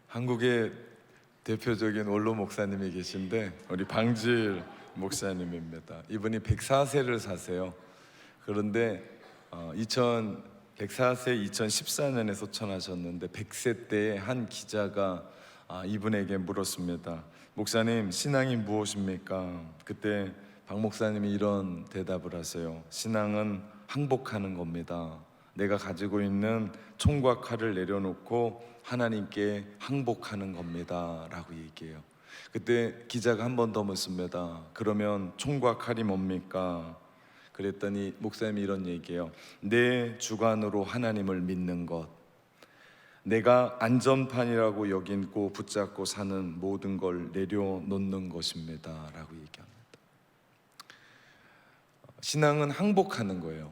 한국의 대표적인 원로 목사님이 계신데 우리 방질 목사님입니다. 이분이 104세를 사세요. 그런데 104세 2014년에 소천하셨는데 100세 때에 한 기자가 이분에게 물었습니다. 목사님, 신앙이 무엇입니까? 그때 박 목사님이 이런 대답을 하세요. 신앙은 항복하는 겁니다. 내가 가지고 있는 총과 칼을 내려놓고 하나님께 항복하는 겁니다 라고 얘기해요. 그때 기자가 한 번 더 묻습니다. 그러면 총과 칼이 뭡니까? 그랬더니 목사님이 이런 얘기해요. 내 주관으로 하나님을 믿는 것, 내가 안전판이라고 여기고 붙잡고 사는 모든 걸 내려놓는 것입니다 라고 얘기합니다. 신앙은 항복하는 거예요.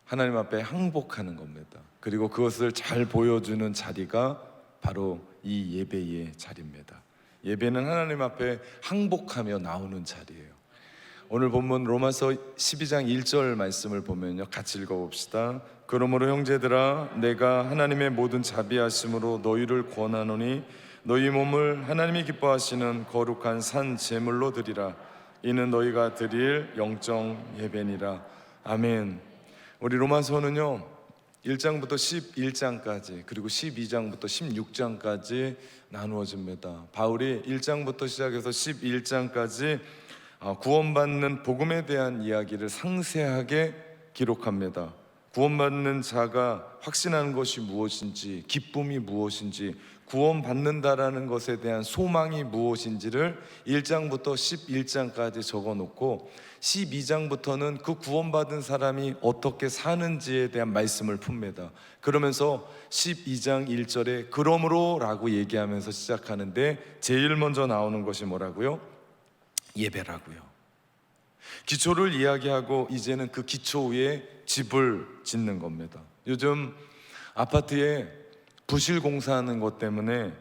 하나님 앞에 항복하는 겁니다. 그리고 그것을 잘 보여주는 자리가 바로 이 예배의 자리입니다. 예배는 하나님 앞에 항복하며 나오는 자리예요. 오늘 본문 로마서 12장 1절 말씀을 보면요, 같이 읽어봅시다. 그러므로 형제들아, 내가 하나님의 모든 자비하심으로 너희를 권하노니 너희 몸을 하나님이 기뻐하시는 거룩한 산 제물로 드리라. 이는 너희가 드릴 영적 예배니라. 아멘. 우리 로마서는요 1장부터 11장까지 그리고 12장부터 16장까지 나누어집니다. 바울이 1장부터 시작해서 11장까지 구원받는 복음에 대한 이야기를 상세하게 기록합니다. 구원받는 자가 확신하는 것이 무엇인지, 기쁨이 무엇인지, 구원받는다라는 것에 대한 소망이 무엇인지를 1장부터 11장까지 적어놓고 12장부터는 그 구원받은 사람이 어떻게 사는지에 대한 말씀을 풉니다. 그러면서 12장 1절에 그러므로 라고 얘기하면서 시작하는데 제일 먼저 나오는 것이 뭐라고요? 예배라고요. 기초를 이야기하고 이제는 그 기초 위에 집을 짓는 겁니다. 요즘 아파트에 부실 공사하는 것 때문에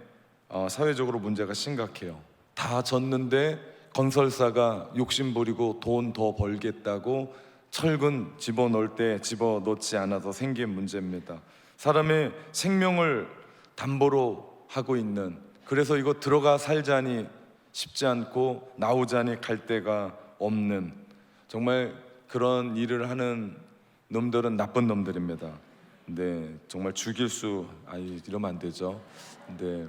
사회적으로 문제가 심각해요. 다 졌는데 건설사가 욕심부리고 돈 더 벌겠다고 철근 집어넣을 때 집어넣지 않아서 생긴 문제입니다. 사람의 생명을 담보로 하고 있는, 그래서 이거 들어가 살자니 쉽지 않고 나오자니 갈 데가 없는, 정말 그런 일을 하는 놈들은 나쁜 놈들입니다. 근데 정말 이러면 안 되죠. 근데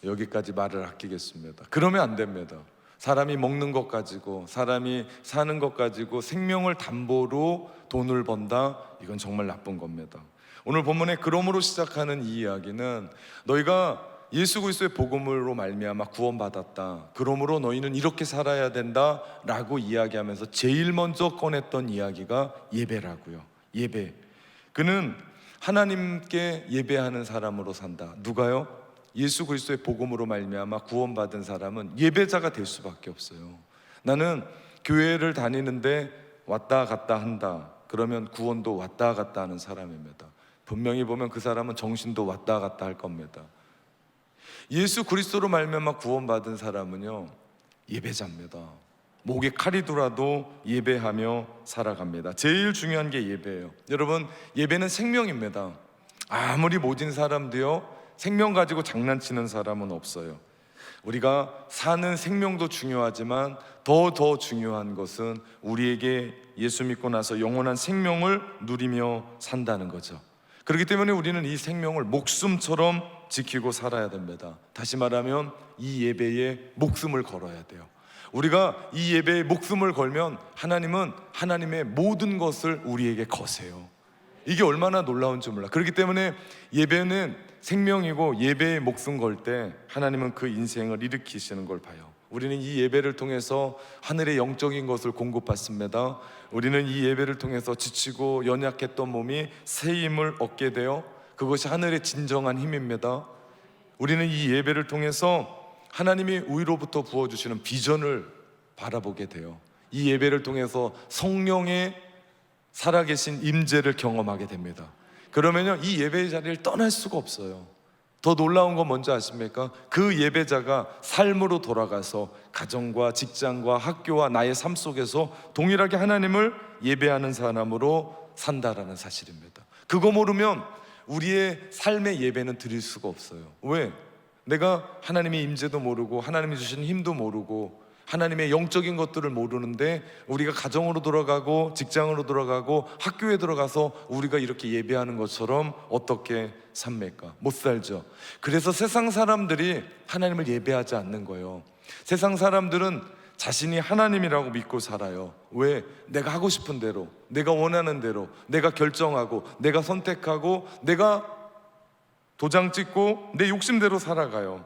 여기까지 말을 아끼겠습니다. 그러면 안 됩니다. 사람이 먹는 것 가지고, 사람이 사는 것 가지고 생명을 담보로 돈을 번다, 이건 정말 나쁜 겁니다. 오늘 본문에 그러므로 시작하는 이 이야기는 너희가 예수 그리스도의 복음으로 말미암아 구원받았다, 그러므로 너희는 이렇게 살아야 된다 라고 이야기하면서 제일 먼저 꺼냈던 이야기가 예배라고요. 예배. 그는 하나님께 예배하는 사람으로 산다. 누가요? 예수 그리스도의 복음으로 말미암아 구원받은 사람은 예배자가 될 수밖에 없어요. 나는 교회를 다니는데 왔다 갔다 한다, 그러면 구원도 왔다 갔다 하는 사람입니다. 분명히 보면 그 사람은 정신도 왔다 갔다 할 겁니다. 예수 그리스도로 말미암아 구원받은 사람은요 예배자입니다. 목에 칼이 돌아도 예배하며 살아갑니다. 제일 중요한 게 예배예요. 여러분, 예배는 생명입니다. 아무리 모진 사람도요 생명 가지고 장난치는 사람은 없어요. 우리가 사는 생명도 중요하지만 더 중요한 것은 우리에게 예수 믿고 나서 영원한 생명을 누리며 산다는 거죠. 그렇기 때문에 우리는 이 생명을 목숨처럼 지키고 살아야 됩니다. 다시 말하면 이 예배에 목숨을 걸어야 돼요. 우리가 이 예배에 목숨을 걸면 하나님은 하나님의 모든 것을 우리에게 거세요. 이게 얼마나 놀라운지 몰라. 그렇기 때문에 예배는 생명이고, 예배에 목숨 걸 때 하나님은 그 인생을 일으키시는 걸 봐요. 우리는 이 예배를 통해서 하늘의 영적인 것을 공급받습니다. 우리는 이 예배를 통해서 지치고 연약했던 몸이 새 힘을 얻게 되어 그것이 하늘의 진정한 힘입니다. 우리는 이 예배를 통해서 하나님이 위로부터 부어주시는 비전을 바라보게 돼요. 이 예배를 통해서 성령의 살아계신 임재를 경험하게 됩니다. 그러면요 이 예배의 자리를 떠날 수가 없어요. 더 놀라운 건 뭔지 아십니까? 그 예배자가 삶으로 돌아가서 가정과 직장과 학교와 나의 삶 속에서 동일하게 하나님을 예배하는 사람으로 산다라는 사실입니다. 그거 모르면 우리의 삶의 예배는 드릴 수가 없어요. 왜? 내가 하나님의 임재도 모르고 하나님이 주신 힘도 모르고 하나님의 영적인 것들을 모르는데 우리가 가정으로 돌아가고 직장으로 돌아가고 학교에 들어가서 우리가 이렇게 예배하는 것처럼 어떻게 삽니까? 못 살죠. 그래서 세상 사람들이 하나님을 예배하지 않는 거예요. 세상 사람들은 자신이 하나님이라고 믿고 살아요. 왜? 내가 하고 싶은 대로, 내가 원하는 대로, 내가 결정하고, 내가 선택하고, 내가 도장 찍고 내 욕심대로 살아가요.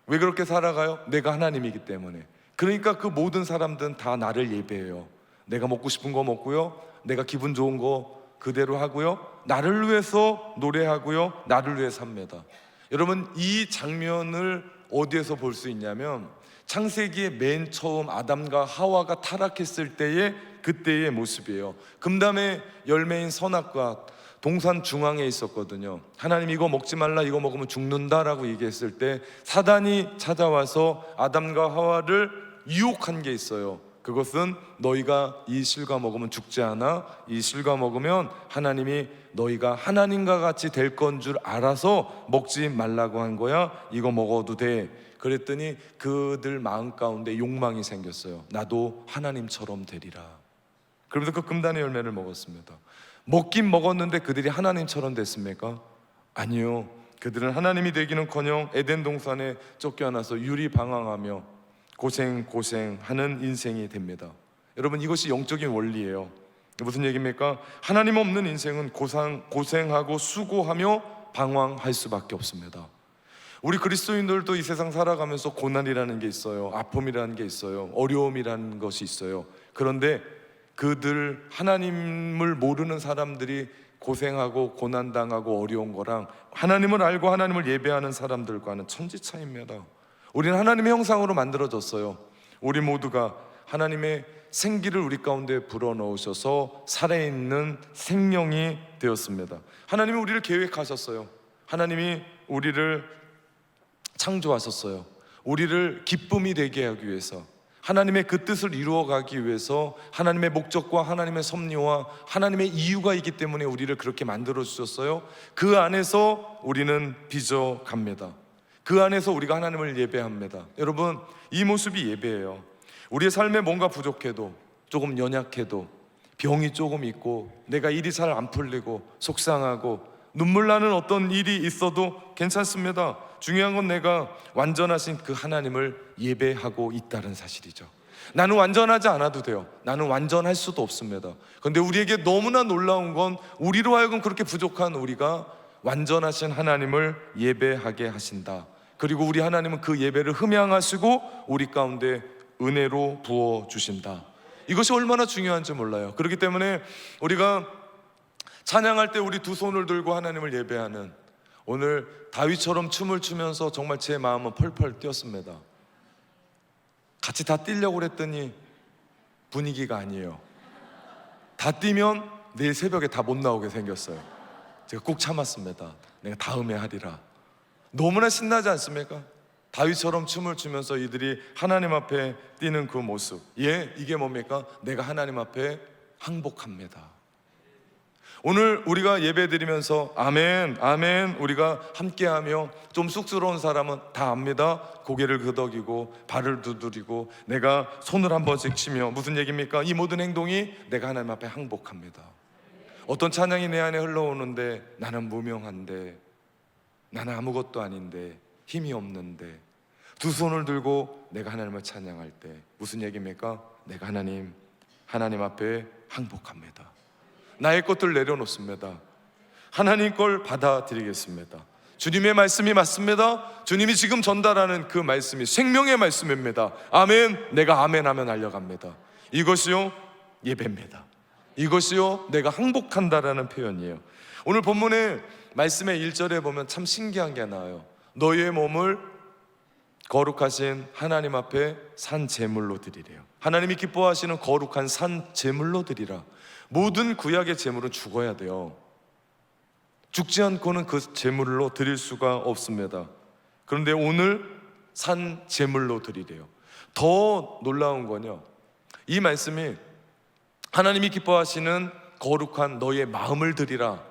왜 그렇게 살아가요? 내가 하나님이기 때문에. 그러니까 그 모든 사람들은 다 나를 예배해요. 내가 먹고 싶은 거 먹고요, 내가 기분 좋은 거 그대로 하고요, 나를 위해서 노래하고요, 나를 위해 삽니다. 여러분, 이 장면을 어디에서 볼 수 있냐면 창세기의 맨 처음 아담과 하와가 타락했을 때의 그때의 모습이에요. 금담의 열매인 선악과 동산 중앙에 있었거든요. 하나님 이거 먹지 말라, 이거 먹으면 죽는다라고 얘기했을 때 사단이 찾아와서 아담과 하와를 유혹한 게 있어요. 그것은 너희가 이 실과 먹으면 죽지 않아, 이 실과 먹으면 하나님이 너희가 하나님과 같이 될 건 줄 알아서 먹지 말라고 한 거야, 이거 먹어도 돼. 그랬더니 그들 마음 가운데 욕망이 생겼어요. 나도 하나님처럼 되리라. 그러면서 그 금단의 열매를 먹었습니다. 먹긴 먹었는데 그들이 하나님처럼 됐습니까? 아니요. 그들은 하나님이 되기는커녕 에덴 동산에 쫓겨나서 유리방황하며 고생하는 인생이 됩니다. 여러분, 이것이 영적인 원리예요. 무슨 얘기입니까? 하나님 없는 인생은 고생하고 수고하며 방황할 수밖에 없습니다. 우리 그리스도인들도 이 세상 살아가면서 고난이라는 게 있어요. 아픔이라는 게 있어요. 어려움이라는 것이 있어요. 그런데 그들, 하나님을 모르는 사람들이 고생하고 고난당하고 어려운 거랑 하나님을 알고 하나님을 예배하는 사람들과는 천지 차이입니다. 우리는 하나님의 형상으로 만들어졌어요. 우리 모두가 하나님의 생기를 우리 가운데 불어넣으셔서 살아있는 생명이 되었습니다. 하나님이 우리를 계획하셨어요. 하나님이 우리를 창조하셨어요. 우리를 기쁨이 되게 하기 위해서, 하나님의 그 뜻을 이루어가기 위해서 하나님의 목적과 하나님의 섭리와 하나님의 이유가 있기 때문에 우리를 그렇게 만들어 주셨어요. 그 안에서 우리는 빚어갑니다. 그 안에서 우리가 하나님을 예배합니다. 여러분, 이 모습이 예배예요. 우리의 삶에 뭔가 부족해도, 조금 연약해도, 병이 조금 있고 내가 일이 잘 안 풀리고 속상하고 눈물 나는 어떤 일이 있어도 괜찮습니다. 중요한 건 내가 완전하신 그 하나님을 예배하고 있다는 사실이죠. 나는 완전하지 않아도 돼요. 나는 완전할 수도 없습니다. 그런데 우리에게 너무나 놀라운 건 우리로 하여금 그렇게 부족한 우리가 완전하신 하나님을 예배하게 하신다. 그리고 우리 하나님은 그 예배를 흠양하시고 우리 가운데 은혜로 부어주신다. 이것이 얼마나 중요한지 몰라요. 그렇기 때문에 우리가 찬양할 때 우리 두 손을 들고 하나님을 예배하는, 오늘 다윗처럼 춤을 추면서 정말 제 마음은 펄펄 뛰었습니다. 같이 다 뛰려고 그랬더니 분위기가 아니에요. 다 뛰면 내일 새벽에 다 못 나오게 생겼어요. 제가 꼭 참았습니다. 내가 다음에 하리라. 너무나 신나지 않습니까? 다윗처럼 춤을 추면서 이들이 하나님 앞에 뛰는 그 모습. 예, 이게 뭡니까? 내가 하나님 앞에 항복합니다. 오늘 우리가 예배 드리면서 아멘, 아멘 우리가 함께하며, 좀 쑥스러운 사람은 다 압니다. 고개를 끄덕이고 발을 두드리고 내가 손을 한 번씩 치며, 무슨 얘기입니까? 이 모든 행동이 내가 하나님 앞에 항복합니다. 어떤 찬양이 내 안에 흘러오는데 나는 무명한데, 나는 아무것도 아닌데, 힘이 없는데, 두 손을 들고 내가 하나님을 찬양할 때 무슨 얘기입니까? 내가 하나님 앞에 항복합니다. 나의 것들 내려놓습니다. 하나님 걸 받아들이겠습니다. 주님의 말씀이 맞습니다. 주님이 지금 전달하는 그 말씀이 생명의 말씀입니다. 아멘. 내가 아멘 하면 알려갑니다. 이것이요 예배입니다. 이것이요 내가 항복한다라는 표현이에요. 오늘 본문의 말씀의 1절에 보면 참 신기한 게 나와요. 너희의 몸을 거룩하신 하나님 앞에 산 제물로 드리래요. 하나님이 기뻐하시는 거룩한 산 제물로 드리라. 모든 구약의 제물은 죽어야 돼요. 죽지 않고는 그 제물로 드릴 수가 없습니다. 그런데 오늘 산 제물로 드리래요. 더 놀라운 건요, 이 말씀이 하나님이 기뻐하시는 거룩한 너의 마음을 드리라.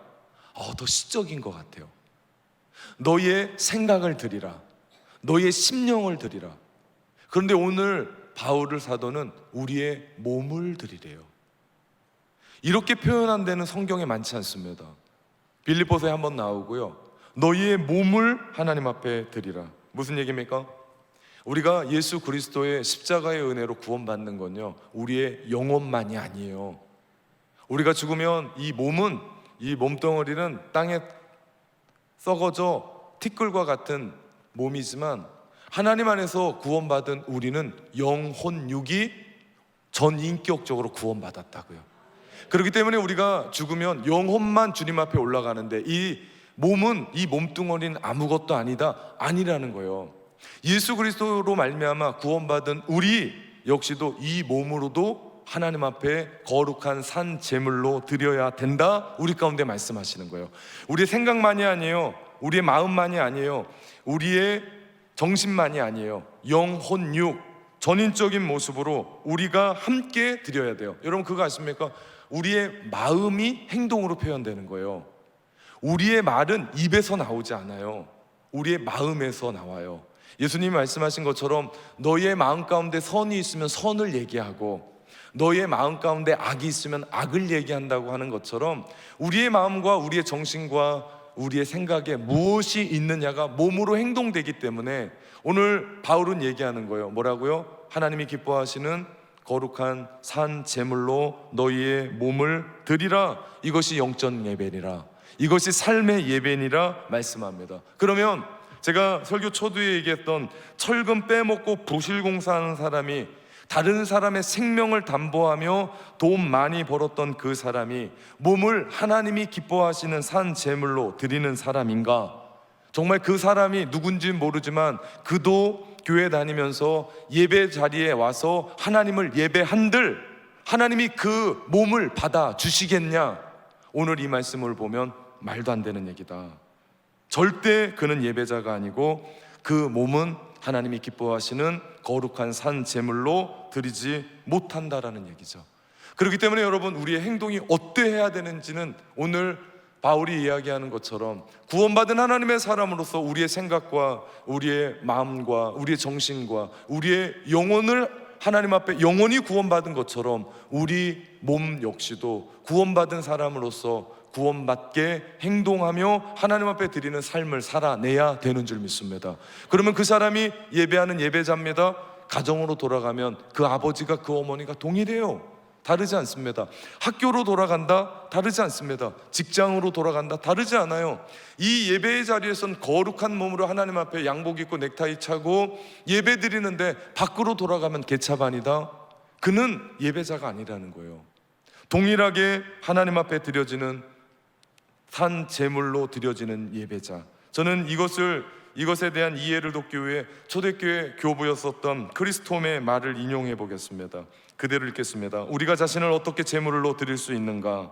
더 시적인 것 같아요. 너의 생각을 드리라. 너희의 심령을 드리라. 그런데 오늘 바울 사도는 우리의 몸을 드리래요. 이렇게 표현한 데는 성경에 많지 않습니다. 빌립보서에 한번 나오고요, 너희의 몸을 하나님 앞에 드리라. 무슨 얘기입니까? 우리가 예수 그리스도의 십자가의 은혜로 구원받는 건요, 우리의 영혼만이 아니에요. 우리가 죽으면 이 몸은, 이 몸덩어리는 땅에 썩어져 티끌과 같은 몸이지만 하나님 안에서 구원받은 우리는 영혼, 육이 전인격적으로 구원받았다고요. 그렇기 때문에 우리가 죽으면 영혼만 주님 앞에 올라가는데 이 몸은, 이 몸뚱어리는 아무것도 아니라는 거예요. 예수 그리스도로 말미암아 구원받은 우리 역시도 이 몸으로도 하나님 앞에 거룩한 산 제물로 드려야 된다, 우리 가운데 말씀하시는 거예요. 우리의 생각만이 아니에요. 우리의 마음만이 아니에요. 우리의 정신만이 아니에요. 영혼, 육, 전인적인 모습으로 우리가 함께 드려야 돼요. 여러분 그거 아십니까? 우리의 마음이 행동으로 표현되는 거예요. 우리의 말은 입에서 나오지 않아요. 우리의 마음에서 나와요. 예수님이 말씀하신 것처럼 너희의 마음 가운데 선이 있으면 선을 얘기하고 너희의 마음 가운데 악이 있으면 악을 얘기한다고 하는 것처럼 우리의 마음과 우리의 정신과 우리의 생각에 무엇이 있느냐가 몸으로 행동되기 때문에 오늘 바울은 얘기하는 거예요. 뭐라고요? 하나님이 기뻐하시는 거룩한 산 제물로 너희의 몸을 드리라. 이것이 영적 예배니라. 이것이 삶의 예배니라 말씀합니다. 그러면 제가 설교 초두에 얘기했던 철근 빼먹고 부실공사하는 사람이 다른 사람의 생명을 담보하며 돈 많이 벌었던 그 사람이 몸을 하나님이 기뻐하시는 산 제물로 드리는 사람인가? 정말 그 사람이 누군지 모르지만 그도 교회 다니면서 예배 자리에 와서 하나님을 예배한들 하나님이 그 몸을 받아 주시겠냐? 오늘 이 말씀을 보면 말도 안 되는 얘기다. 절대 그는 예배자가 아니고 그 몸은 하나님이 기뻐하시는 거룩한 산 제물로 드리지 못한다라는 얘기죠. 그렇기 때문에 여러분, 우리의 행동이 어떠해야 되는지는 오늘 바울이 이야기하는 것처럼 구원받은 하나님의 사람으로서 우리의 생각과 우리의 마음과 우리의 정신과 우리의 영혼을 하나님 앞에 영원히 구원받은 것처럼 우리 몸 역시도 구원받은 사람으로서 구원받게 행동하며 하나님 앞에 드리는 삶을 살아내야 되는 줄 믿습니다. 그러면 그 사람이 예배하는 예배자입니다. 가정으로 돌아가면 그 아버지가 그 어머니가 동일해요. 다르지 않습니다. 학교로 돌아간다? 다르지 않습니다. 직장으로 돌아간다? 다르지 않아요. 이 예배의 자리에선 거룩한 몸으로 하나님 앞에 양복 입고 넥타이 차고 예배 드리는데 밖으로 돌아가면 개차반이다? 그는 예배자가 아니라는 거예요. 동일하게 하나님 앞에 드려지는 산 제물로 드려지는 예배자. 저는 이것에 대한 이해를 돕기 위해 초대교회 교부였었던 크리스톰의 말을 인용해 보겠습니다. 그대로 읽겠습니다. 우리가 자신을 어떻게 제물로 드릴 수 있는가?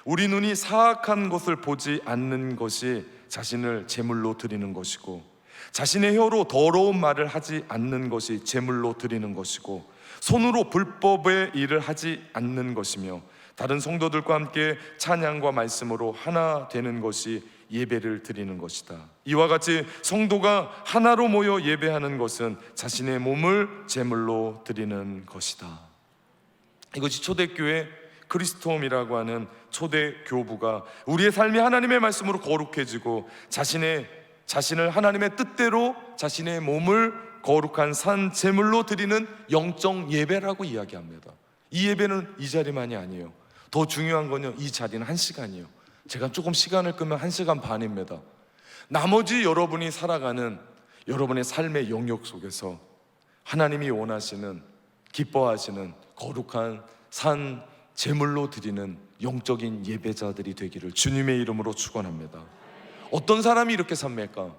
우리 눈이 사악한 것을 보지 않는 것이 자신을 제물로 드리는 것이고, 자신의 혀로 더러운 말을 하지 않는 것이 제물로 드리는 것이고, 손으로 불법의 일을 하지 않는 것이며, 다른 성도들과 함께 찬양과 말씀으로 하나 되는 것이 예배를 드리는 것이다. 이와 같이 성도가 하나로 모여 예배하는 것은 자신의 몸을 제물로 드리는 것이다. 이것이 초대교회 크리스톰이라고 하는 초대 교부가 우리의 삶이 하나님의 말씀으로 거룩해지고 자신을 하나님의 뜻대로 자신의 몸을 거룩한 산 제물로 드리는 영적 예배라고 이야기합니다. 이 예배는 이 자리만이 아니에요. 더 중요한 건요, 이 자리는 1시간이에요. 제가 조금 시간을 끄면 1시간 반입니다. 나머지 여러분이 살아가는 여러분의 삶의 영역 속에서 하나님이 원하시는, 기뻐하시는 거룩한 산 제물로 드리는 영적인 예배자들이 되기를 주님의 이름으로 축원합니다. 어떤 사람이 이렇게 삽니까?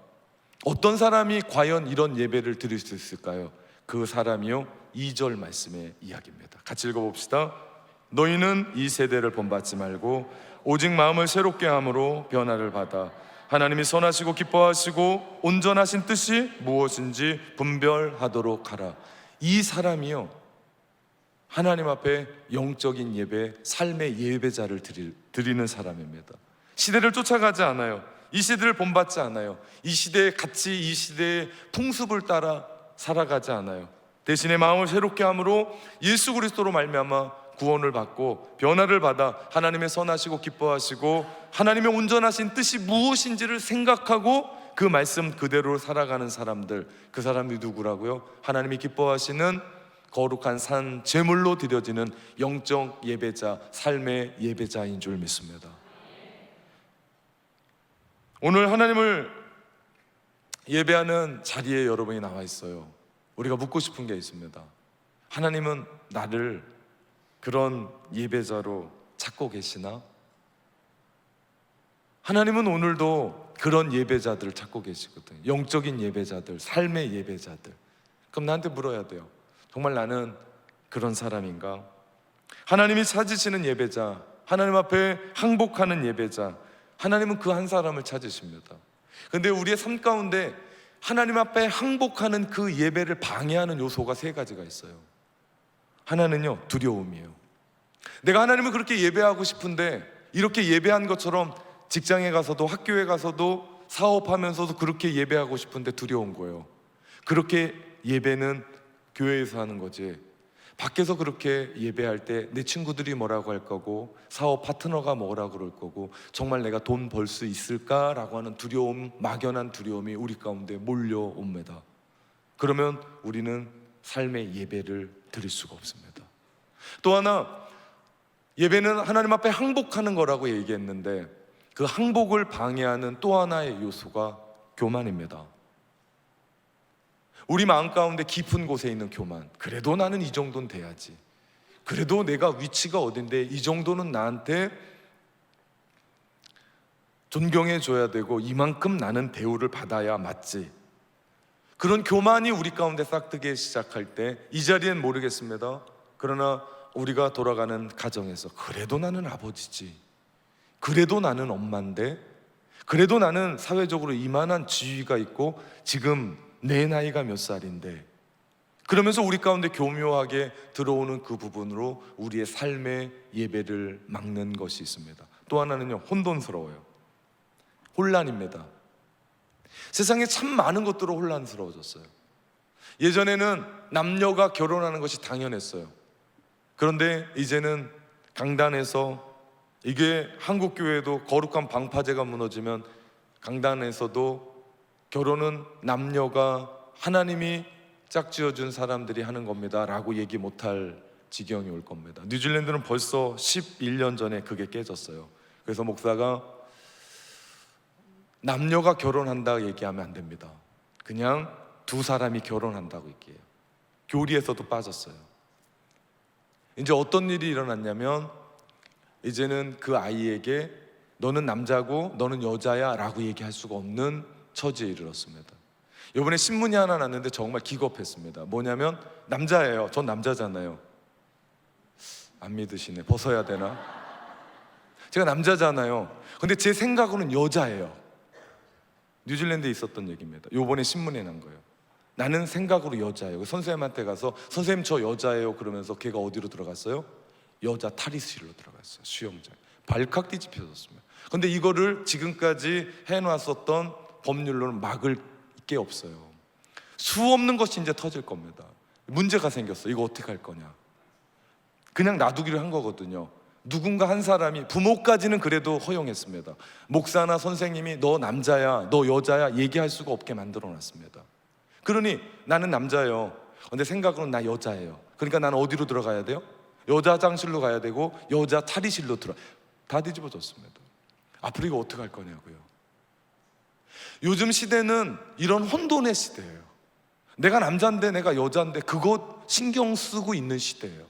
어떤 사람이 과연 이런 예배를 드릴 수 있을까요? 그 사람이요, 2절 말씀의 이야기입니다. 같이 읽어봅시다. 너희는 이 세대를 본받지 말고 오직 마음을 새롭게 함으로 변화를 받아 하나님이 선하시고 기뻐하시고 온전하신 뜻이 무엇인지 분별하도록 하라. 이 사람이요, 하나님 앞에 영적인 예배, 삶의 예배자를 드리는 사람입니다. 시대를 쫓아가지 않아요. 이 시대를 본받지 않아요. 이 시대의 가치, 이 시대의 풍습을 따라 살아가지 않아요. 대신에 마음을 새롭게 함으로 예수 그리스도로 말미암아 구원을 받고 변화를 받아 하나님의 선하시고 기뻐하시고 하나님의 온전하신 뜻이 무엇인지를 생각하고 그 말씀 그대로 살아가는 사람들, 그 사람이 누구라고요? 하나님이 기뻐하시는 거룩한 산 제물로 드려지는 영적 예배자, 삶의 예배자인 줄 믿습니다. 오늘 하나님을 예배하는 자리에 여러분이 나와 있어요. 우리가 묻고 싶은 게 있습니다. 하나님은 나를 그런 예배자로 찾고 계시나? 하나님은 오늘도 그런 예배자들을 찾고 계시거든요. 영적인 예배자들, 삶의 예배자들. 그럼 나한테 물어야 돼요. 정말 나는 그런 사람인가? 하나님이 찾으시는 예배자, 하나님 앞에 항복하는 예배자, 하나님은 그 한 사람을 찾으십니다. 근데 우리의 삶 가운데 하나님 앞에 항복하는 그 예배를 방해하는 요소가 세 가지가 있어요. 하나는요, 두려움이에요. 내가 하나님을 그렇게 예배하고 싶은데 이렇게 예배한 것처럼 직장에 가서도 학교에 가서도 사업하면서도 그렇게 예배하고 싶은데 두려운 거예요. 그렇게 예배는 교회에서 하는 거지, 밖에서 그렇게 예배할 때 내 친구들이 뭐라고 할 거고 사업 파트너가 뭐라고 그럴 거고 정말 내가 돈 벌 수 있을까라고 하는 두려움, 막연한 두려움이 우리 가운데 몰려옵니다. 그러면 우리는 삶의 예배를 드릴 수가 없습니다. 또 하나, 예배는 하나님 앞에 항복하는 거라고 얘기했는데 그 항복을 방해하는 또 하나의 요소가 교만입니다. 우리 마음 가운데 깊은 곳에 있는 교만. 그래도 나는 이 정도는 돼야지. 그래도 내가 위치가 어딘데 이 정도는 나한테 존경해 줘야 되고 이만큼 나는 대우를 받아야 맞지. 그런 교만이 우리 가운데 싹트기 시작할 때 이 자리엔 모르겠습니다. 그러나 우리가 돌아가는 가정에서 그래도 나는 아버지지, 그래도 나는 엄마인데, 그래도 나는 사회적으로 이만한 지위가 있고 지금 내 나이가 몇 살인데, 그러면서 우리 가운데 교묘하게 들어오는 그 부분으로 우리의 삶의 예배를 막는 것이 있습니다. 또 하나는요, 혼돈스러워요. 혼란입니다. 세상에 참 많은 것들로 혼란스러워졌어요. 예전에는 남녀가 결혼하는 것이 당연했어요. 그런데 이제는 강단에서, 이게 한국교회도 거룩한 방파제가 무너지면 강단에서도 결혼은 남녀가 하나님이 짝지어준 사람들이 하는 겁니다 라고 얘기 못할 지경이 올 겁니다. 뉴질랜드는 벌써 11년 전에 그게 깨졌어요. 그래서 목사가 남녀가 결혼한다 얘기하면 안 됩니다. 그냥 두 사람이 결혼한다고 얘기해요. 교리에서도 빠졌어요. 이제 어떤 일이 일어났냐면 이제는 그 아이에게 너는 남자고 너는 여자야 라고 얘기할 수가 없는 처지에 이르렀습니다. 이번에 신문이 하나 났는데 정말 기겁했습니다. 뭐냐면 남자예요. 전 남자잖아요. 안 믿으시네. 벗어야 되나? 제가 남자잖아요. 근데 제 생각으로는 여자예요. 뉴질랜드에 있었던 얘기입니다. 이번에 신문에 난 거예요. 나는 생각으로 여자예요. 선생님한테 가서 선생님 저 여자예요 그러면서 걔가 어디로 들어갔어요? 여자 탈의실로 들어갔어요. 수영장. 발칵 뒤집혀졌습니다. 근데 이거를 지금까지 해놨었던 법률로는 막을 게 없어요. 수 없는 것이 이제 터질 겁니다. 문제가 생겼어. 이거 어떻게 할 거냐. 그냥 놔두기를 한 거거든요. 누군가 한 사람이, 부모까지는 그래도 허용했습니다. 목사나 선생님이 너 남자야, 너 여자야 얘기할 수가 없게 만들어 놨습니다. 그러니 나는 남자예요. 근데 생각으로는 나 여자예요. 그러니까 나는 어디로 들어가야 돼요? 여자 화장실로 가야 되고 여자 탈의실로 다 뒤집어졌습니다. 앞으로 이거 어떻게 할 거냐고요. 요즘 시대는 이런 혼돈의 시대예요. 내가 남자인데 내가 여자인데 그거 신경 쓰고 있는 시대예요.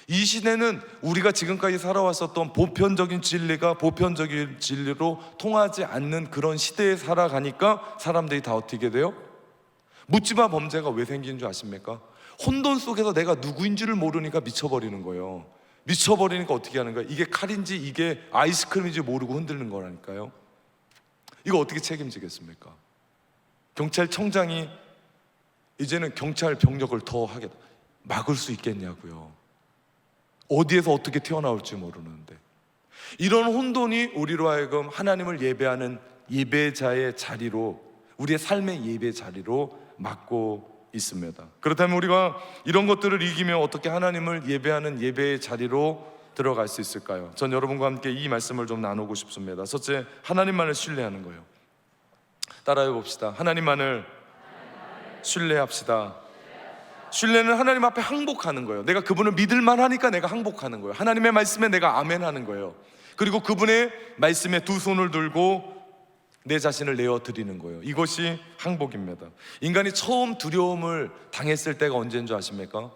이 시대는 우리가 지금까지 살아왔었던 보편적인 진리가 보편적인 진리로 통하지 않는 그런 시대에 살아가니까 사람들이 다 어떻게 돼요? 묻지마 범죄가 왜 생기는 줄 아십니까? 혼돈 속에서 내가 누구인지를 모르니까 미쳐버리는 거예요. 미쳐버리니까 어떻게 하는 거예요? 이게 칼인지 이게 아이스크림인지 모르고 흔들는 거라니까요. 이거 어떻게 책임지겠습니까? 경찰청장이 이제는 경찰 병력을 더 하겠다. 막을 수 있겠냐고요. 어디에서 어떻게 튀어나올지 모르는데 이런 혼돈이 우리로 하여금 하나님을 예배하는 예배자의 자리로, 우리의 삶의 예배 자리로 맡고 있습니다. 그렇다면 우리가 이런 것들을 이기며 어떻게 하나님을 예배하는 예배의 자리로 들어갈 수 있을까요? 전 여러분과 함께 이 말씀을 좀 나누고 싶습니다. 첫째, 하나님만을 신뢰하는 거예요. 따라해 봅시다. 하나님만을 신뢰합시다. 신뢰는 하나님 앞에 항복하는 거예요. 내가 그분을 믿을만 하니까 내가 항복하는 거예요. 하나님의 말씀에 내가 아멘하는 거예요. 그리고 그분의 말씀에 두 손을 들고 내 자신을 내어드리는 거예요. 이것이 항복입니다. 인간이 처음 두려움을 당했을 때가 언제인 줄 아십니까?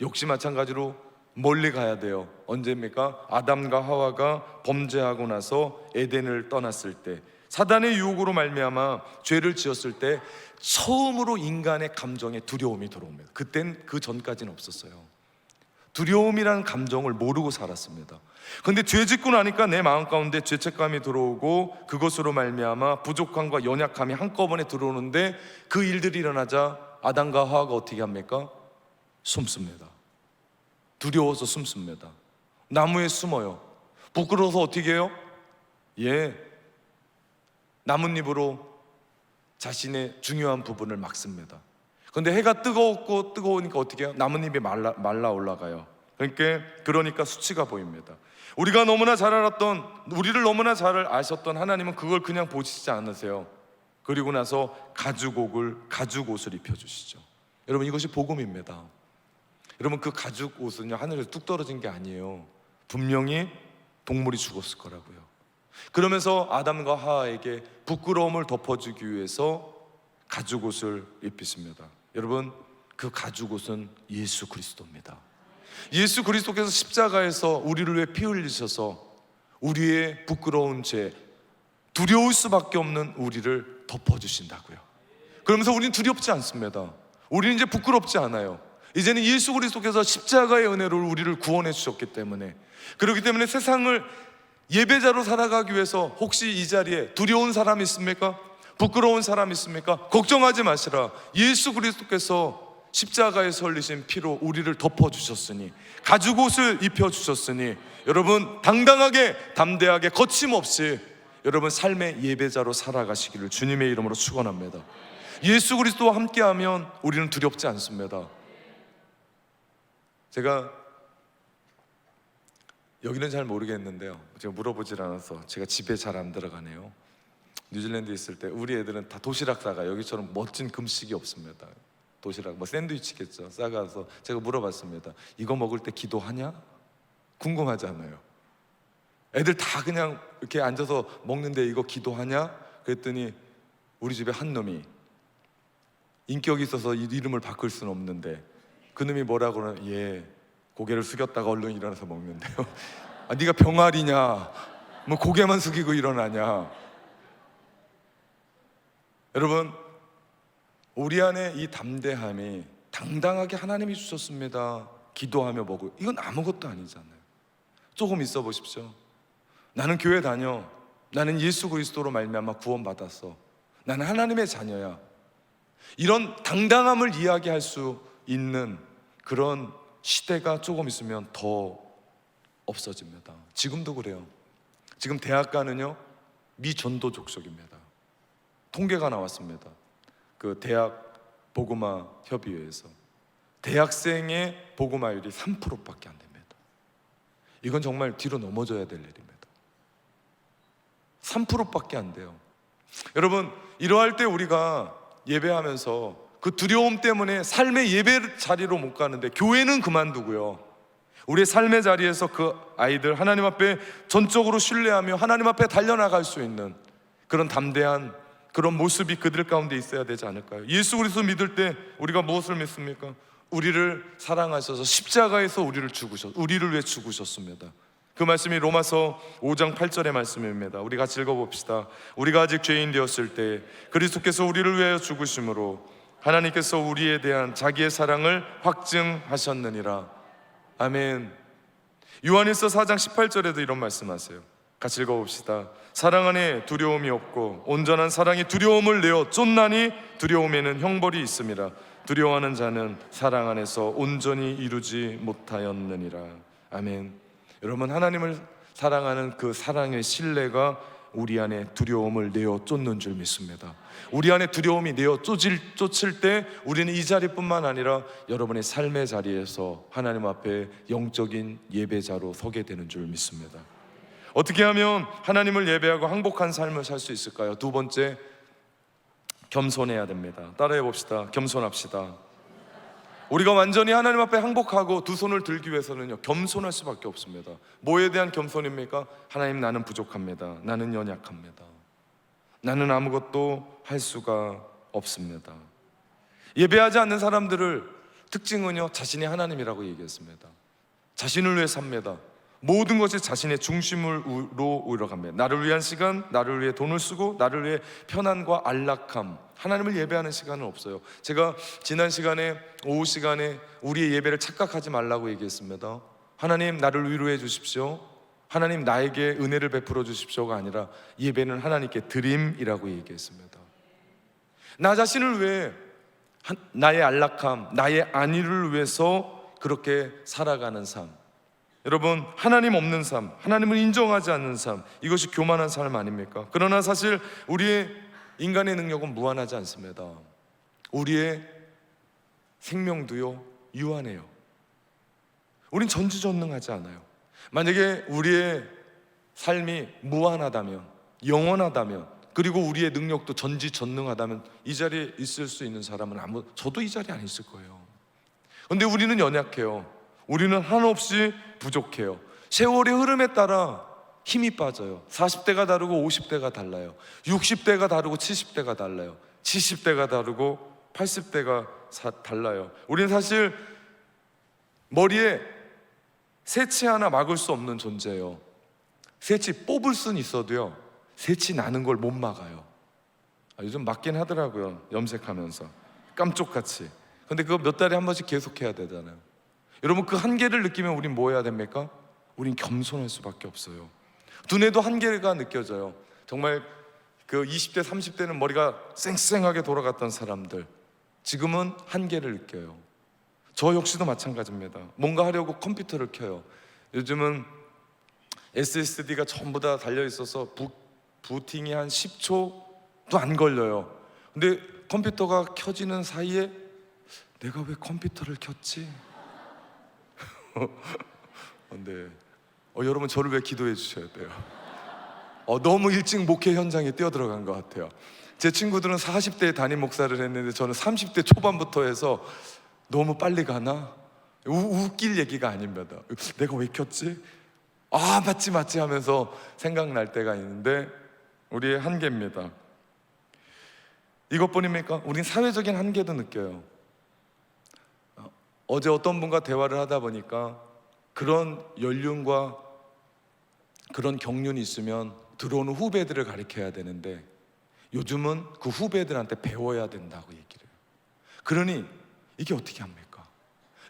역시 마찬가지로 멀리 가야 돼요. 언제입니까? 아담과 하와가 범죄하고 나서 에덴을 떠났을 때, 사단의 유혹으로 말미암아 죄를 지었을 때 처음으로 인간의 감정에 두려움이 들어옵니다. 그땐 그 전까지는 없었어요. 두려움이라는 감정을 모르고 살았습니다. 그런데 죄 짓고 나니까 내 마음 가운데 죄책감이 들어오고 그것으로 말미암아 부족함과 연약함이 한꺼번에 들어오는데, 그 일들이 일어나자 아담과 하와가 어떻게 합니까? 숨습니다. 두려워서 숨습니다. 나무에 숨어요. 부끄러워서 어떻게 해요? 나뭇잎으로 자신의 중요한 부분을 막습니다. 그런데 해가 뜨거우니까 어떻게 해요? 나뭇잎이 말라 올라가요. 그러니까 수치가 보입니다. 우리를 너무나 잘 아셨던 하나님은 그걸 그냥 보시지 않으세요. 그리고 나서 가죽옷을 입혀주시죠. 여러분, 이것이 복음입니다. 여러분, 그 가죽옷은요, 하늘에서 뚝 떨어진 게 아니에요. 분명히 동물이 죽었을 거라고요. 그러면서 아담과 하와에게 부끄러움을 덮어주기 위해서 가죽옷을 입히십니다. 여러분, 그 가죽옷은 예수 그리스도입니다. 예수 그리스도께서 십자가에서 우리를 위해 피 흘리셔서 우리의 부끄러운 죄, 두려울 수밖에 없는 우리를 덮어주신다고요. 그러면서 우리는 두렵지 않습니다. 우리는 이제 부끄럽지 않아요. 이제는 예수 그리스도께서 십자가의 은혜로 우리를 구원해 주셨기 때문에, 그렇기 때문에 세상을 예배자로 살아가기 위해서 혹시 이 자리에 두려운 사람 있습니까? 부끄러운 사람 있습니까? 걱정하지 마시라. 예수 그리스도께서 십자가에서 흘리신 피로 우리를 덮어주셨으니, 가죽옷을 입혀주셨으니, 여러분 당당하게 담대하게 거침없이 여러분 삶의 예배자로 살아가시기를 주님의 이름으로 축원합니다. 예수 그리스도와 함께하면 우리는 두렵지 않습니다. 제가 여기는 잘 모르겠는데요, 제가 물어보질 않아서 제가 집에 잘 안 들어가네요. 뉴질랜드에 있을 때 우리 애들은 다 도시락 싸가. 여기처럼 멋진 금식이 없습니다. 도시락, 샌드위치겠죠. 싸가서 제가 물어봤습니다. 이거 먹을 때 기도하냐? 궁금하지 않아요? 애들 다 그냥 이렇게 앉아서 먹는데 이거 기도하냐? 그랬더니 우리 집에 한 놈이 인격이 있어서 이름을 바꿀 수는 없는데, 그 놈이 뭐라고 그러면 고개를 숙였다가 얼른 일어나서 먹는데요. 네가 병아리냐? 뭐 고개만 숙이고 일어나냐? 여러분, 우리 안에 이 담대함이, 당당하게 하나님이 주셨습니다, 기도하며 먹고, 이건 아무것도 아니잖아요. 조금 있어 보십시오. 나는 교회 다녀. 나는 예수 그리스도로 말미암아 구원받았어. 나는 하나님의 자녀야. 이런 당당함을 이야기할 수 있는 그런 시대가 조금 있으면 더 없어집니다. 지금도 그래요. 지금 대학가는요, 미전도 족속입니다. 통계가 나왔습니다. 그 대학 복음화 협의회에서 대학생의 복음화율이 3%밖에 안 됩니다. 이건 정말 뒤로 넘어져야 될 일입니다. 3%밖에 안 돼요. 여러분, 이러할 때 우리가 예배하면서 그 두려움 때문에 삶의 예배 자리로 못 가는데, 교회는 그만두고요, 우리의 삶의 자리에서 그 아이들 하나님 앞에 전적으로 신뢰하며 하나님 앞에 달려나갈 수 있는 그런 담대한 그런 모습이 그들 가운데 있어야 되지 않을까요? 예수 그리스도 믿을 때 우리가 무엇을 믿습니까? 우리를 사랑하셔서 십자가에서 우리를 위해 죽으셨습니다. 그 말씀이 로마서 5장 8절의 말씀입니다. 우리 같이 읽어봅시다. 우리가 아직 죄인 되었을 때 그리스도께서 우리를 위하여 죽으심으로 하나님께서 우리에 대한 자기의 사랑을 확증하셨느니라. 아멘. 요한일서 4장 18절에도 이런 말씀하세요. 같이 읽어봅시다. 사랑 안에 두려움이 없고 온전한 사랑이 두려움을 내어 쫓나니 두려움에는 형벌이 있음이라. 두려워하는 자는 사랑 안에서 온전히 이루지 못하였느니라. 아멘. 여러분, 하나님을 사랑하는 그 사랑의 신뢰가 우리 안에 두려움을 내어 쫓는 줄 믿습니다. 우리 안에 두려움이 내어 쫓을 때 우리는 이 자리뿐만 아니라 여러분의 삶의 자리에서 하나님 앞에 영적인 예배자로 서게 되는 줄 믿습니다. 어떻게 하면 하나님을 예배하고 행복한 삶을 살 수 있을까요? 두 번째, 겸손해야 됩니다. 따라해 봅시다. 겸손합시다. 우리가 완전히 하나님 앞에 행복하고 두 손을 들기 위해서는요, 겸손할 수밖에 없습니다. 뭐에 대한 겸손입니까? 하나님, 나는 부족합니다. 나는 연약합니다. 나는 아무것도 할 수가 없습니다. 예배하지 않는 사람들을 특징은요, 자신이 하나님이라고 얘기했습니다. 자신을 위해 삽니다. 모든 것이 자신의 중심으로 올라갑니다. 나를 위한 시간, 나를 위해 돈을 쓰고, 나를 위해 편안과 안락함, 하나님을 예배하는 시간은 없어요. 제가 지난 시간에, 오후 시간에 우리의 예배를 착각하지 말라고 얘기했습니다. 하나님, 나를 위로해 주십시오. 하나님, 나에게 은혜를 베풀어 주십시오가 아니라 예배는 하나님께 드림이라고 얘기했습니다. 나 자신을 위해, 나의 안락함, 나의 안위를 위해서 그렇게 살아가는 삶, 여러분, 하나님 없는 삶, 하나님을 인정하지 않는 삶, 이것이 교만한 삶 아닙니까? 그러나 사실 우리의 인간의 능력은 무한하지 않습니다. 우리의 생명도요, 유한해요. 우린 전지전능하지 않아요. 만약에 우리의 삶이 무한하다면, 영원하다면, 그리고 우리의 능력도 전지전능하다면 이 자리에 있을 수 있는 사람은 저도 이 자리에 안 있을 거예요. 그런데 우리는 연약해요. 우리는 한없이 부족해요. 세월의 흐름에 따라 힘이 빠져요. 40대가 다르고 50대가 달라요. 60대가 다르고 70대가 달라요. 70대가 다르고 80대가 달라요. 우리는 사실 머리에 새치 하나 막을 수 없는 존재예요. 새치 뽑을 수는 있어도요, 새치 나는 걸 못 막아요. 요즘 막긴 하더라고요. 염색하면서 깜쪽같이. 근데 그거 몇 달에 한 번씩 계속해야 되잖아요. 여러분, 그 한계를 느끼면 우린 뭐 해야 됩니까? 우린 겸손할 수밖에 없어요. 두뇌도 한계가 느껴져요. 정말 그 20대, 30대는 머리가 쌩쌩하게 돌아갔던 사람들, 지금은 한계를 느껴요. 저 역시도 마찬가지입니다. 뭔가 하려고 컴퓨터를 켜요. 요즘은 SSD가 전부 다 달려있어서 부팅이 한 10초도 안 걸려요. 근데 컴퓨터가 켜지는 사이에 내가 왜 컴퓨터를 켰지? 근데 여러분, 저를 왜 기도해 주셔야 돼요? 너무 일찍 목회 현장에 뛰어들어간 것 같아요. 제 친구들은 40대에 담임 목사를 했는데 저는 30대 초반부터 해서 너무 빨리 가나? 웃길 얘기가 아닙니다. 내가 왜 켰지? 맞지 하면서 생각날 때가 있는데 우리의 한계입니다. 이것뿐입니까? 우린 사회적인 한계도 느껴요. 어제 어떤 분과 대화를 하다 보니까 그런 연륜과 그런 경륜이 있으면 들어오는 후배들을 가르쳐야 되는데 요즘은 그 후배들한테 배워야 된다고 얘기를 해요. 그러니 이게 어떻게 합니까?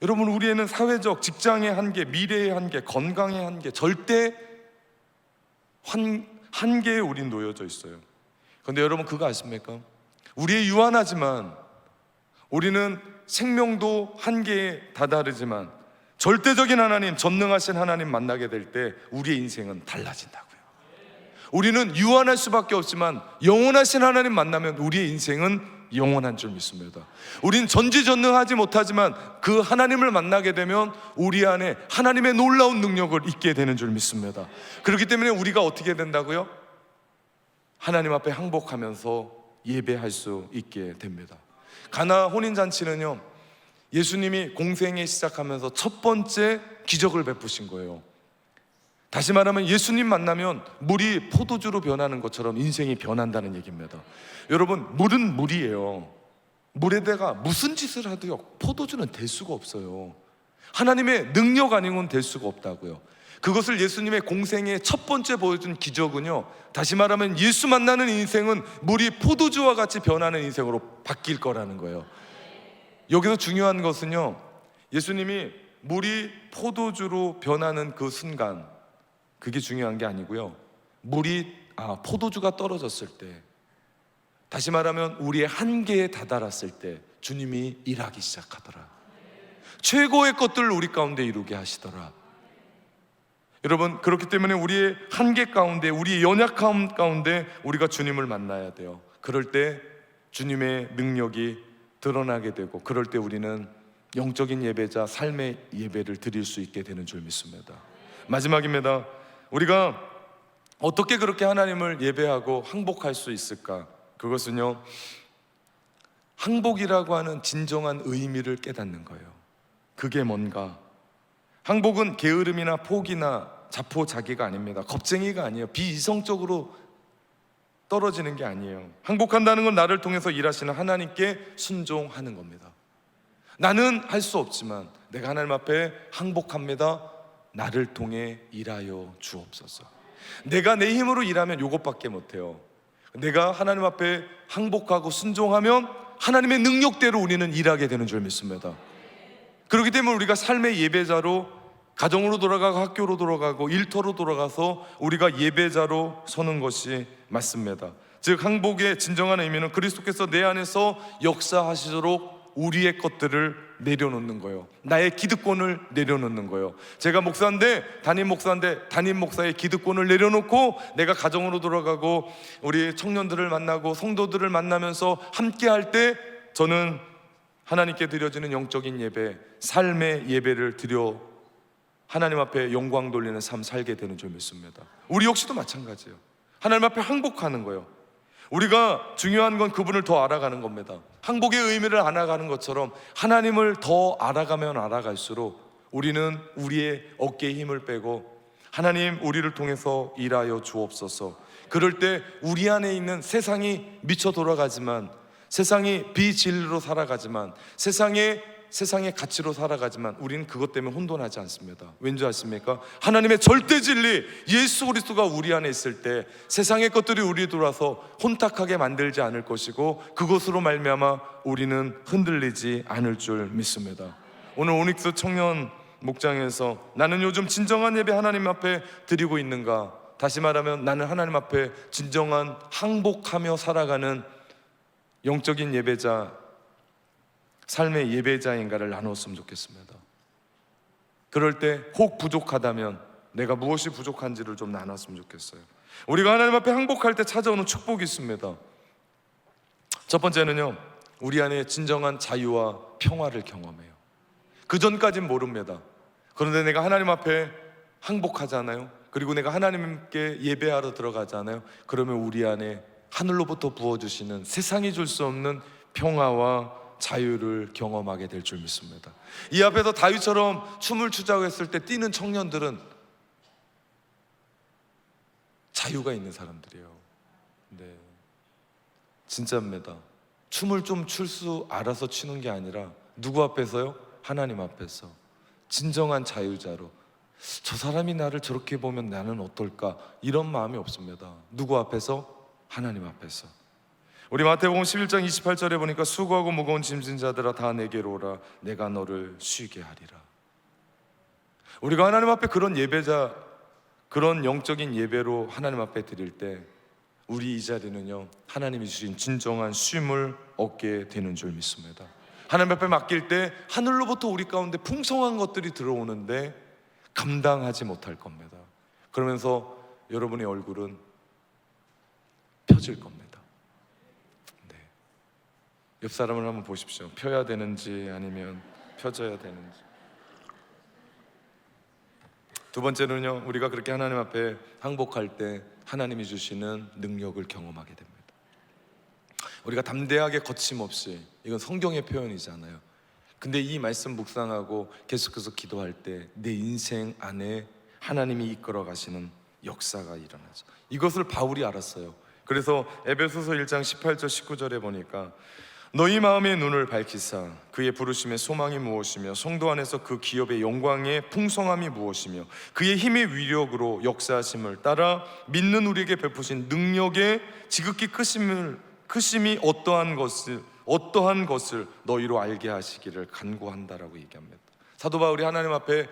여러분, 우리에는 사회적, 직장의 한계, 미래의 한계, 건강의 한계, 절대 한계에 우린 놓여져 있어요. 그런데 여러분, 그거 아십니까? 우리의 유한하지만, 우리는 생명도 한계에 다다르지만 절대적인 하나님, 전능하신 하나님 만나게 될 때 우리의 인생은 달라진다고요. 우리는 유한할 수밖에 없지만 영원하신 하나님 만나면 우리의 인생은 영원한 줄 믿습니다. 우린 전지전능하지 못하지만 그 하나님을 만나게 되면 우리 안에 하나님의 놀라운 능력을 잊게 되는 줄 믿습니다. 그렇기 때문에 우리가 어떻게 된다고요? 하나님 앞에 항복하면서 예배할 수 있게 됩니다. 가나 혼인잔치는요, 예수님이 공생애 시작하면서 첫 번째 기적을 베푸신 거예요. 다시 말하면 예수님 만나면 물이 포도주로 변하는 것처럼 인생이 변한다는 얘기입니다. 여러분, 물은 물이에요. 물에다가 무슨 짓을 하도요, 포도주는 될 수가 없어요. 하나님의 능력 아니고는 될 수가 없다고요. 그것을 예수님의 공생의 첫 번째 보여준 기적은요, 다시 말하면 예수 만나는 인생은 물이 포도주와 같이 변하는 인생으로 바뀔 거라는 거예요. 여기서 중요한 것은요, 예수님이 물이 포도주로 변하는 그 순간, 그게 중요한 게 아니고요, 포도주가 떨어졌을 때, 다시 말하면 우리의 한계에 다다랐을 때 주님이 일하기 시작하더라. 최고의 것들을 우리 가운데 이루게 하시더라. 여러분, 그렇기 때문에 우리의 한계 가운데, 우리의 연약함 가운데 우리가 주님을 만나야 돼요. 그럴 때 주님의 능력이 드러나게 되고, 그럴 때 우리는 영적인 예배자, 삶의 예배를 드릴 수 있게 되는 줄 믿습니다. 마지막입니다. 우리가 어떻게 그렇게 하나님을 예배하고 항복할 수 있을까? 그것은요, 항복이라고 하는 진정한 의미를 깨닫는 거예요. 그게 뭔가? 항복은 게으름이나 포기나 자포자기가 아닙니다. 겁쟁이가 아니에요. 비이성적으로 떨어지는 게 아니에요. 항복한다는 건 나를 통해서 일하시는 하나님께 순종하는 겁니다. 나는 할 수 없지만 내가 하나님 앞에 항복합니다. 나를 통해 일하여 주옵소서. 내가 내 힘으로 일하면 이것밖에 못해요. 내가 하나님 앞에 항복하고 순종하면 하나님의 능력대로 우리는 일하게 되는 줄 믿습니다. 그렇기 때문에 우리가 삶의 예배자로, 가정으로 돌아가고 학교로 돌아가고 일터로 돌아가서 우리가 예배자로 서는 것이 맞습니다. 즉, 항복의 진정한 의미는 그리스도께서 내 안에서 역사하시도록 우리의 것들을 내려놓는 거예요. 나의 기득권을 내려놓는 거예요. 제가 목사인데, 담임 목사의 기득권을 내려놓고 내가 가정으로 돌아가고 우리 청년들을 만나고 성도들을 만나면서 함께 할 때 저는 하나님께 드려지는 영적인 예배, 삶의 예배를 드려 하나님 앞에 영광 돌리는 삶 살게 되는 줄 믿습니다. 우리 역시도 마찬가지예요. 하나님 앞에 항복하는 거예요. 우리가 중요한 건 그분을 더 알아가는 겁니다. 항복의 의미를 알아가는 것처럼 하나님을 더 알아가면 알아갈수록 우리는 우리의 어깨에 힘을 빼고, 하나님, 우리를 통해서 일하여 주옵소서. 그럴 때 우리 안에 있는 세상이 미쳐 돌아가지만, 세상이 비진리로 살아가지만, 세상의 가치로 살아가지만 우리는 그것 때문에 혼돈하지 않습니다. 왠지 아십니까? 하나님의 절대 진리 예수 그리스도가 우리 안에 있을 때 세상의 것들이 우리 들어와서 혼탁하게 만들지 않을 것이고, 그것으로 말미암아 우리는 흔들리지 않을 줄 믿습니다. 오늘 오닉스 청년 목장에서 나는 요즘 진정한 예배 하나님 앞에 드리고 있는가? 다시 말하면 나는 하나님 앞에 진정한 항복하며 살아가는 영적인 예배자, 삶의 예배자인가를 나누었으면 좋겠습니다. 그럴 때 혹 부족하다면 내가 무엇이 부족한지를 좀 나눴으면 좋겠어요. 우리가 하나님 앞에 항복할 때 찾아오는 축복이 있습니다. 첫 번째는요, 우리 안에 진정한 자유와 평화를 경험해요. 그 전까진 모릅니다. 그런데 내가 하나님 앞에 항복하잖아요. 그리고 내가 하나님께 예배하러 들어가잖아요. 그러면 우리 안에 하늘로부터 부어주시는 세상이 줄 수 없는 평화와 자유를 경험하게 될 줄 믿습니다. 이 앞에서 다윗처럼 춤을 추자고 했을 때 뛰는 청년들은 자유가 있는 사람들이에요. 네, 진짜입니다. 춤을 좀 출 수 알아서 추는 게 아니라 누구 앞에서요? 하나님 앞에서 진정한 자유자로, 저 사람이 나를 저렇게 보면 나는 어떨까, 이런 마음이 없습니다. 누구 앞에서? 하나님 앞에서. 우리 마태복음 11장 28절에 보니까 수고하고 무거운 짐진 자들아 다 내게로 오라 내가 너를 쉬게 하리라. 우리가 하나님 앞에 그런 예배자, 그런 영적인 예배로 하나님 앞에 드릴 때 우리 이 자리는요, 하나님이 주신 진정한 쉼을 얻게 되는 줄 믿습니다. 하나님 앞에 맡길 때 하늘로부터 우리 가운데 풍성한 것들이 들어오는데 감당하지 못할 겁니다. 그러면서 여러분의 얼굴은 펴질 겁니다. 옆 사람을 한번 보십시오. 펴야 되는지 아니면 펴져야 되는지. 두 번째는요, 우리가 그렇게 하나님 앞에 항복할 때 하나님이 주시는 능력을 경험하게 됩니다. 우리가 담대하게 거침없이, 이건 성경의 표현이잖아요. 근데 이 말씀 묵상하고 계속해서 기도할 때 내 인생 안에 하나님이 이끌어 가시는 역사가 일어나죠. 이것을 바울이 알았어요. 그래서 에베소서 1장 18절 19절에 보니까 너희 마음의 눈을 밝히사 그의 부르심의 소망이 무엇이며 성도 안에서 그 기업의 영광의 풍성함이 무엇이며 그의 힘의 위력으로 역사하심을 따라 믿는 우리에게 베푸신 능력의 지극히 크심이 어떠한 것을 너희로 알게 하시기를 간구한다라고 얘기합니다. 사도 바울이 하나님 앞에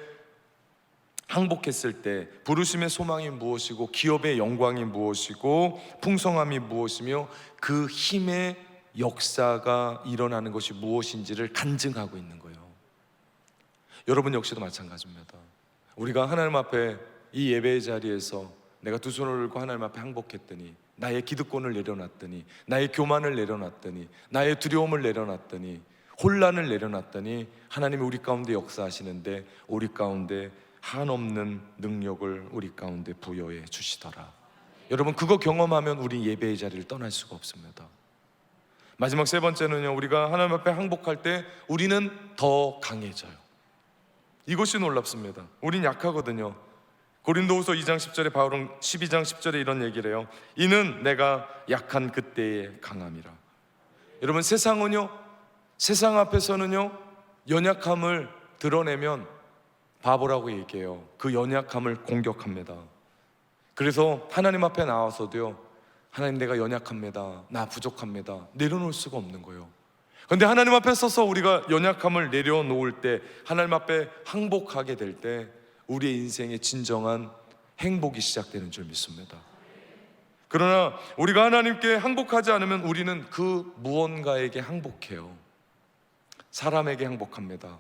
항복했을 때 부르심의 소망이 무엇이고 기업의 영광이 무엇이고 풍성함이 무엇이며 그 힘의 역사가 일어나는 것이 무엇인지를 간증하고 있는 거예요. 여러분 역시도 마찬가지입니다. 우리가 하나님 앞에 이 예배의 자리에서 내가 두 손을 들고 하나님 앞에 항복했더니, 나의 기득권을 내려놨더니, 나의 교만을 내려놨더니, 나의 두려움을 내려놨더니, 혼란을 내려놨더니 하나님이 우리 가운데 역사하시는데 우리 가운데 한없는 능력을 우리 가운데 부여해 주시더라. 여러분, 그거 경험하면 우리 예배의 자리를 떠날 수가 없습니다. 마지막 세 번째는요, 우리가 하나님 앞에 항복할 때 우리는 더 강해져요. 이것이 놀랍습니다. 우린 약하거든요. 고린도후서 2장 10절에 바울은 12장 10절에 이런 얘기를 해요. 이는 내가 약한 그때에 강함이라. 여러분, 세상은요, 세상 앞에서는요, 연약함을 드러내면 바보라고 얘기해요. 그 연약함을 공격합니다. 그래서 하나님 앞에 나와서도요, 하나님, 내가 연약합니다, 나 부족합니다, 내려놓을 수가 없는 거예요. 그런데 하나님 앞에 서서 우리가 연약함을 내려놓을 때, 하나님 앞에 항복하게 될 때 우리의 인생의 진정한 행복이 시작되는 줄 믿습니다. 그러나 우리가 하나님께 항복하지 않으면 우리는 그 무언가에게 항복해요. 사람에게 항복합니다.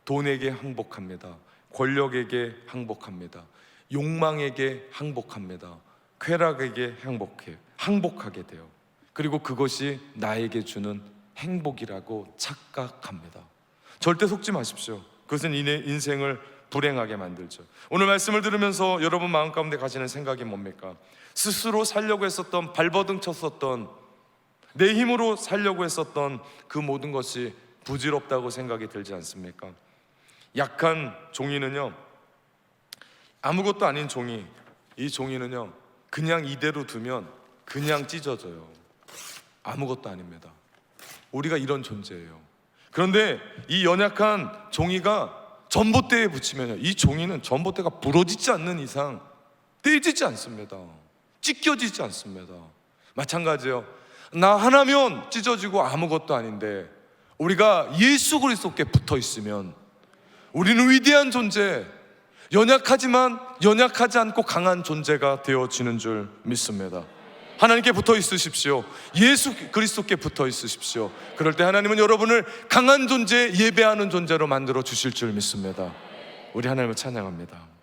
돈에게 항복합니다. 권력에게 항복합니다. 욕망에게 항복합니다. 쾌락에게 항복하게 돼요. 그리고 그것이 나에게 주는 행복이라고 착각합니다. 절대 속지 마십시오. 그것은 인생을 불행하게 만들죠. 오늘 말씀을 들으면서 여러분 마음 가운데 가시는 생각이 뭡니까? 스스로 살려고 했었던, 발버둥 쳤었던, 내 힘으로 살려고 했었던 그 모든 것이 부질없다고 생각이 들지 않습니까? 약한 종이는요, 아무것도 아닌 종이, 이 종이는요, 그냥 이대로 두면 그냥 찢어져요. 아무것도 아닙니다. 우리가 이런 존재예요. 그런데 이 연약한 종이가 전봇대에 붙이면요, 이 종이는 전봇대가 부러지지 않는 이상 떼지지 않습니다. 찢겨지지 않습니다. 마찬가지예요. 나 하나면 찢어지고 아무것도 아닌데 우리가 예수 그리스도께 붙어 있으면 우리는 위대한 존재, 연약하지만 연약하지 않고 강한 존재가 되어지는 줄 믿습니다. 하나님께 붙어 있으십시오. 예수 그리스도께 붙어 있으십시오. 그럴 때 하나님은 여러분을 강한 존재, 예배하는 존재로 만들어 주실 줄 믿습니다. 우리 하나님을 찬양합니다.